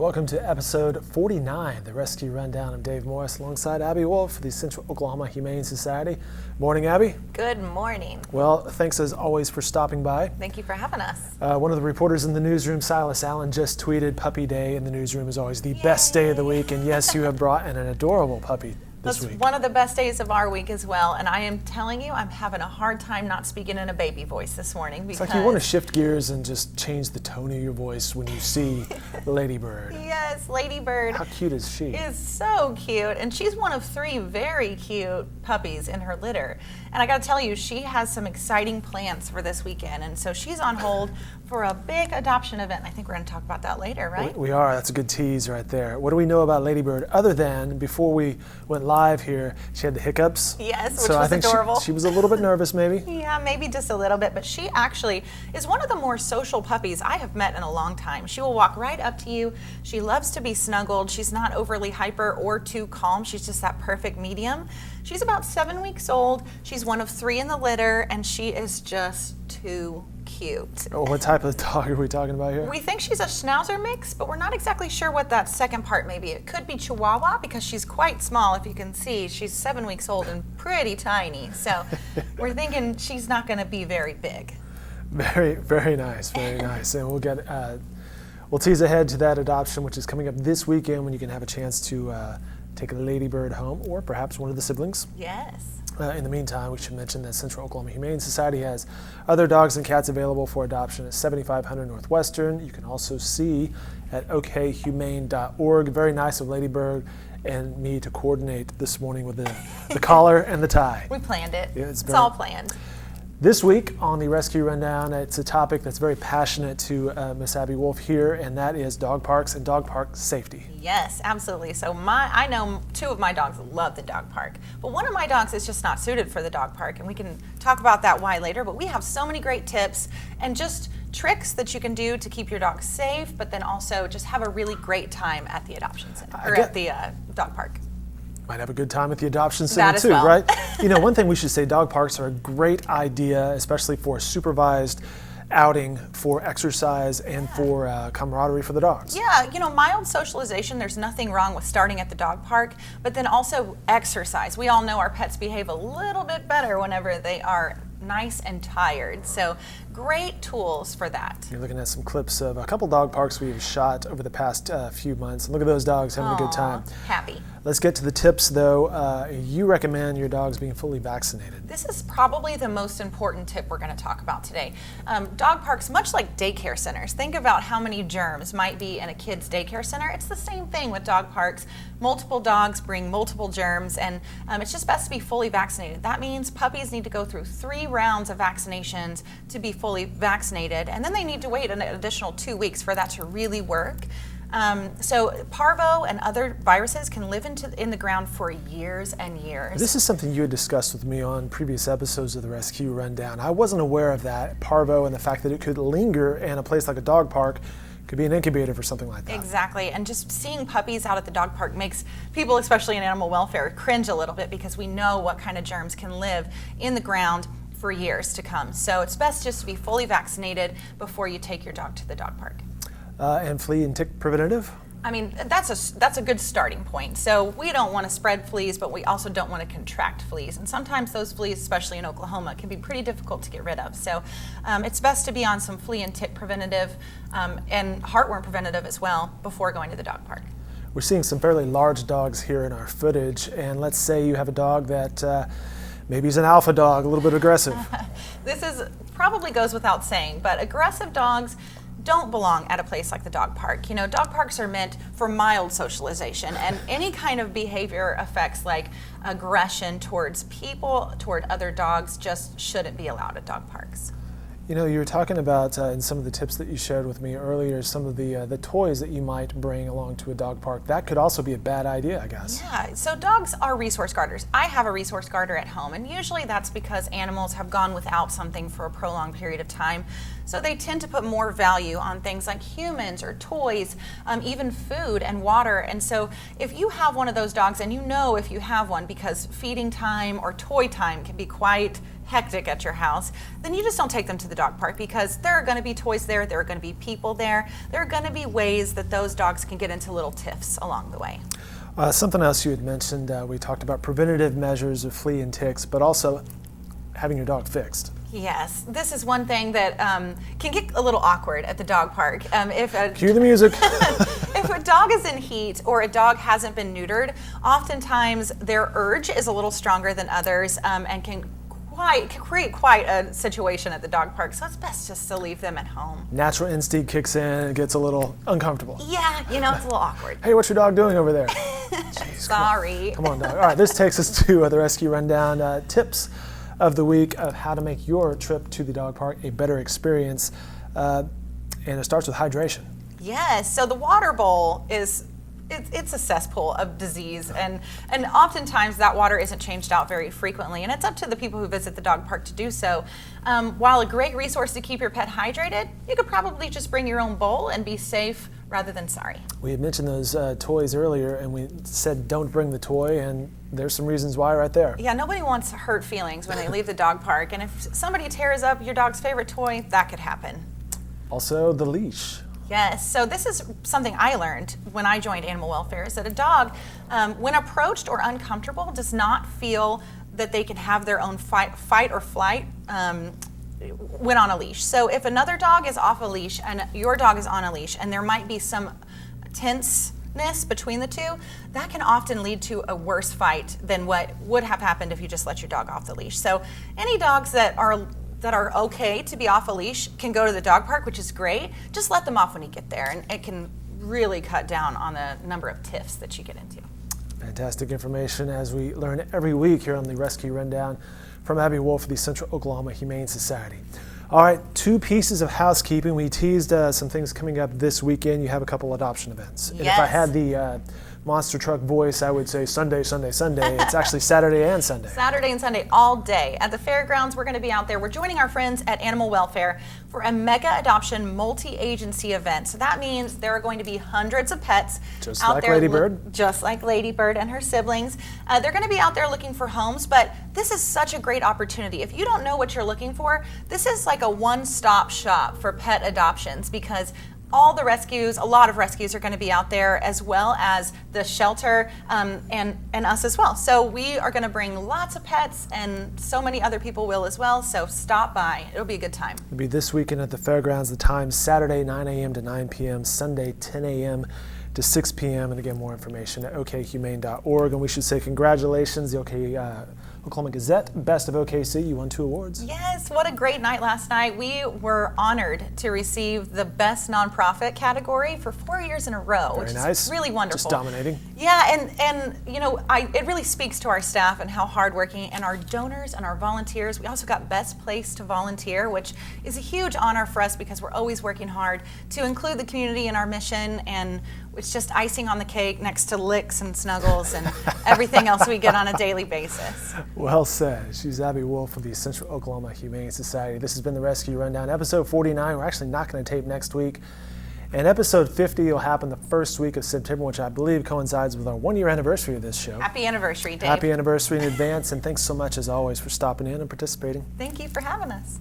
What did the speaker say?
Welcome to episode 49, the Rescue Rundown. I'm Dave Morris alongside Abby Wolf of the Central Oklahoma Humane Society. Morning, Abby. Good morning. Well, thanks as always for stopping by. Thank you for having us. One of the reporters in the newsroom, Silas Allen, just tweeted Puppy Day in the newsroom is always the best day of the week. And yes, you have brought in an adorable puppy this week. One of the best days of our week as well. And I am telling you, I'm having a hard time not speaking in a baby voice this morning. Because it's like you want to shift gears and just change the tone of your voice when you see Ladybird. Yes, Ladybird. How cute is she? Is so cute. And she's one of 3 very cute puppies in her litter. And I got to tell you, she has some exciting plans for this weekend. And so she's on hold for a big adoption event. I think we're going to talk about that later, right? We are. That's a good tease right there. What do we know about Ladybird other than before we went live here, she had the hiccups? Yes, which so was I think adorable. She was a little bit nervous, maybe? Yeah, maybe just a little bit. But she actually is one of the more social puppies I have met in a long time. She will walk right up to you. She loves to be snuggled. She's not overly hyper or too calm. She's just that perfect medium. She's about 7 weeks old. She's one of 3 in the litter, and she is just too cute. Oh, what type of dog are we talking about here? We think she's a Schnauzer mix, but we're not exactly sure what that second part may be. It could be Chihuahua because she's quite small. If you can see, she's 7 weeks old and pretty tiny. So we're thinking she's not going to be very big. Very, very nice, very nice. And we'll tease ahead to that adoption, which is coming up this weekend when you can have a chance to take a Ladybird home or perhaps one of the siblings. Yes. In the meantime, we should mention that Central Oklahoma Humane Society has other dogs and cats available for adoption at 7500 Northwestern. You can also see at okhumane.org. Very nice of Ladybird and me to coordinate this morning with the collar and the tie. We planned it. Yeah, it's all planned. This week on the Rescue Rundown, it's a topic that's very passionate to Miss Abby Wolf here, and that is dog parks and dog park safety. Yes, absolutely. So I know 2 of my dogs love the dog park, but one of my dogs is just not suited for the dog park, and we can talk about that why later, but we have so many great tips and just tricks that you can do to keep your dog safe, but then also just have a really great time at the adoption center, or at the dog park. Might have a good time at the adoption center too, well. right? You know, one thing we should say, dog parks are a great idea, especially for a supervised outing for exercise and for camaraderie for the dogs. Yeah, you know, mild socialization, there's nothing wrong with starting at the dog park, but then also exercise. We all know our pets behave a little bit better whenever they are nice and tired. So great tools for that. You're looking at some clips of a couple dog parks we've shot over the past few months. Look at those dogs having a good time. Happy. Let's get to the tips though. You recommend your dogs being fully vaccinated. This is probably the most important tip we're going to talk about today. Dog parks, much like daycare centers, think about how many germs might be in a kid's daycare center. It's the same thing with dog parks. Multiple dogs bring multiple germs, and it's just best to be fully vaccinated. That means puppies need to go through 3 rounds of vaccinations to be fully vaccinated, and then they need to wait an additional 2 weeks for that to really work. So parvo and other viruses can live in the ground for years and years. This is something you had discussed with me on previous episodes of the Rescue Rundown. I wasn't aware of that, parvo, and the fact that it could linger in a place like a dog park. Could be an incubator for something like that. Exactly, and just seeing puppies out at the dog park makes people, especially in animal welfare, cringe a little bit because we know what kind of germs can live in the ground for years to come. So it's best just to be fully vaccinated before you take your dog to the dog park. And flea and tick preventative? I mean, that's a good starting point. So we don't want to spread fleas, but we also don't want to contract fleas. And sometimes those fleas, especially in Oklahoma, can be pretty difficult to get rid of. So it's best to be on some flea and tick preventative and heartworm preventative as well before going to the dog park. We're seeing some fairly large dogs here in our footage. And let's say you have a dog that maybe is an alpha dog, a little bit aggressive. This probably goes without saying, but aggressive dogs don't belong at a place like the dog park. You know, dog parks are meant for mild socialization, and any kind of behavior effects like aggression towards people, toward other dogs, just shouldn't be allowed at dog parks. You know, you were talking about in some of the tips that you shared with me earlier, some of the toys that you might bring along to a dog park. That could also be a bad idea, I guess. Yeah, so dogs are resource guarders. I have a resource guarder at home, and usually that's because animals have gone without something for a prolonged period of time. So they tend to put more value on things like humans or toys, even food and water. And so if you have one of those dogs, and you know if you have one because feeding time or toy time can be quite hectic at your house, then you just don't take them to the dog park, because there are going to be toys there, there are going to be people there, there are going to be ways that those dogs can get into little tiffs along the way. Something else you had mentioned, we talked about preventative measures of flea and ticks, but also having your dog fixed. Yes, this is one thing that can get a little awkward at the dog park. Cue the music. If a dog is in heat or a dog hasn't been neutered, oftentimes their urge is a little stronger than others, and can create quite a situation at the dog park. So it's best just to leave them at home. Natural instinct kicks in and it gets a little uncomfortable. Yeah, it's a little awkward. Hey, what's your dog doing over there? Jeez, Sorry. Come on, dog. All right, this takes us to the Rescue Rundown tips of the week of how to make your trip to the dog park a better experience. And it starts with hydration. Yes, so the water bowl it's a cesspool of disease, and oftentimes that water isn't changed out very frequently, and it's up to the people who visit the dog park to do so. While a great resource to keep your pet hydrated, you could probably just bring your own bowl and be safe rather than sorry. We had mentioned those toys earlier, and we said don't bring the toy, and there's some reasons why right there. Yeah, nobody wants hurt feelings when they leave the dog park, and if somebody tears up your dog's favorite toy, that could happen. Also, the leash. Yes, so this is something I learned when I joined animal welfare, is that a dog, when approached or uncomfortable, does not feel that they can have their own fight or flight when on a leash. So if another dog is off a leash and your dog is on a leash, and there might be some tenseness between the two, that can often lead to a worse fight than what would have happened if you just let your dog off the leash. So any dogs that are okay to be off a leash can go to the dog park, which is great. Just let them off when you get there, and it can really cut down on the number of tiffs that you get into. Fantastic information as we learn every week here on the Rescue Rundown from Abby Wolf of the Central Oklahoma Humane Society. All right, 2 pieces of housekeeping. We teased some things coming up this weekend. You have a couple adoption events. Yes. And if I had the monster truck voice, I would say Sunday, Sunday, Sunday. It's actually Saturday and Sunday. Saturday and Sunday all day. At the fairgrounds, we're going to be out there. We're joining our friends at Animal Welfare for a mega adoption multi-agency event. So that means there are going to be hundreds of pets Just out like there. Lady Bird. Just like Lady Bird and her siblings. They're going to be out there looking for homes, but this is such a great opportunity. If you don't know what you're looking for, this is like a one-stop shop for pet adoptions, because all the rescues, a lot of rescues are going to be out there, as well as the shelter and us as well. So we are going to bring lots of pets, and so many other people will as well. So stop by. It'll be a good time. It'll be this weekend at the fairgrounds. The time Saturday 9 a.m. to 9 p.m., Sunday 10 a.m. to 6 p.m. And again, more information at okhumane.org. And we should say congratulations, the Oklahoma Gazette, Best of OKC. You won 2 awards. Yes, what a great night last night. We were honored to receive the Best Nonprofit category for 4 years in a row, Very which nice. is really wonderful. Just dominating. Yeah, and it really speaks to our staff and how hardworking, and our donors and our volunteers. We also got Best Place to Volunteer, which is a huge honor for us, because we're always working hard to include the community in our mission, and it's just icing on the cake next to licks and snuggles and everything else we get on a daily basis. Well said. She's Abby Wolf of the Central Oklahoma Humane Society. This has been the Rescue Rundown, episode 49. We're actually not going to tape next week. And episode 50 will happen the first week of September, which I believe coincides with our 1-year anniversary of this show. Happy anniversary, Dave. Happy anniversary in advance, and thanks so much, as always, for stopping in and participating. Thank you for having us.